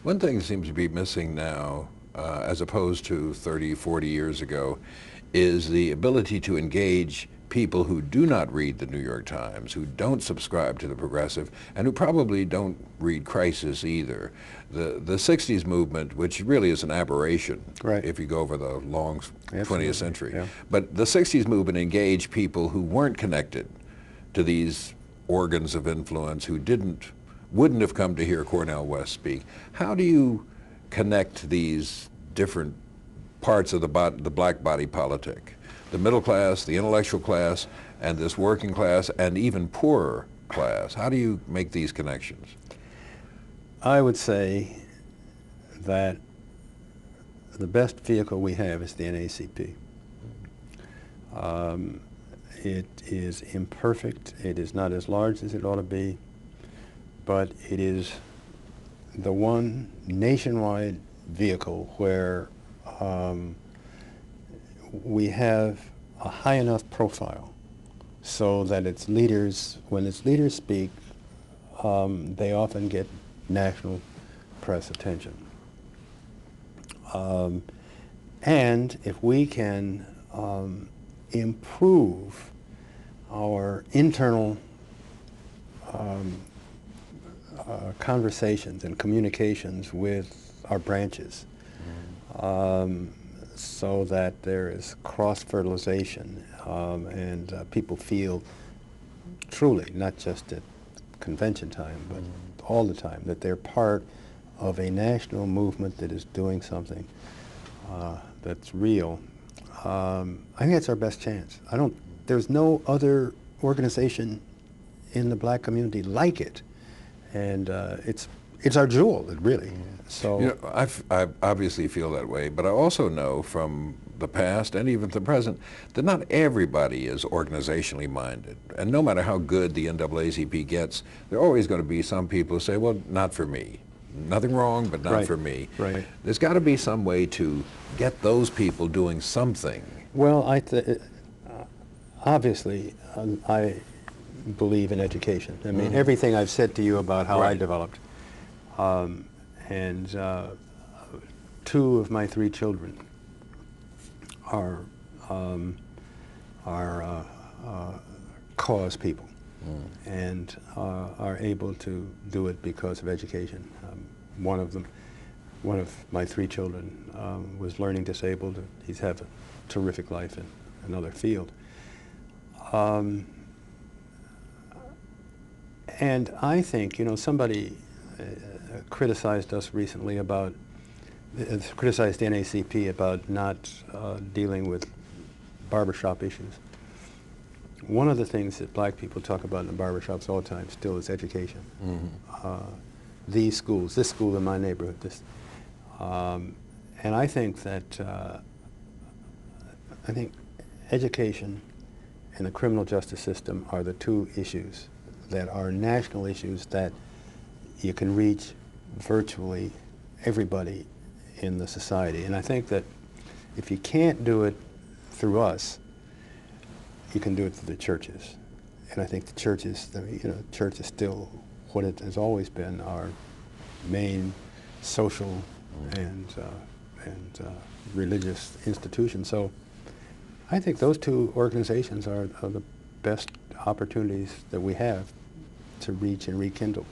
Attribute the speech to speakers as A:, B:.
A: One thing that seems to be missing now, as opposed to 30, 40 years ago, is the ability to engage people who do not read the New York Times, who don't subscribe to the Progressive, and who probably don't read Crisis either. The 60s movement, which really is an aberration
B: Right.
A: if you go over the long
B: Absolutely.
A: 20th century,
B: Yeah.
A: but the 60s movement engaged people who weren't connected to these organs of influence, who wouldn't have come to hear Cornel West speak. How do you connect these different parts of the black body politic? The middle class, the intellectual class, and this working class, and even poorer class. How do you make these connections?
B: I would say that the best vehicle we have is the NAACP. It is imperfect. It is not as large as it ought to be, but it is the one nationwide vehicle where we have a high enough profile so that its leaders, when its leaders speak, they often get national press attention. And if we can improve our internal conversations and communications with our branches, so that there is cross-fertilization and people feel truly, not just at convention time, but all the time, that they're part of a national movement that is doing something that's real. I think that's our best chance. There's no other organization in the black community like it, and it's our jewel, really. So,
A: you know, I obviously feel that way, but I also know from the past and even the present that not everybody is organizationally minded. And no matter how good the NAACP gets, there are always going to be some people who say, well, not for me. Nothing wrong, but not
B: Right.
A: for me.
B: Right.
A: There's got to be some way to get those people doing something.
B: well, obviously, I believe in education. I mean, everything I've said to you about how I
A: Right.
B: developed, and 2 of my 3 children are cause people, and are able to do it because of education. One of my 3 children was learning disabled. He's had a terrific life in another field. And I think, somebody criticized us recently about, criticized the NAACP about not dealing with barbershop issues. One of the things that black people talk about in the barbershops all the time still is education. These schools, this school in my neighborhood, and I think that education and the criminal justice system are the 2 issues that are national issues that you can reach virtually everybody in the society. And I think that if you can't do it through us, you can do it through the churches. And I think the churches, church is still what it has always been, our main social and religious institution. So I think those 2 organizations are the best opportunities that we have to reach and rekindle.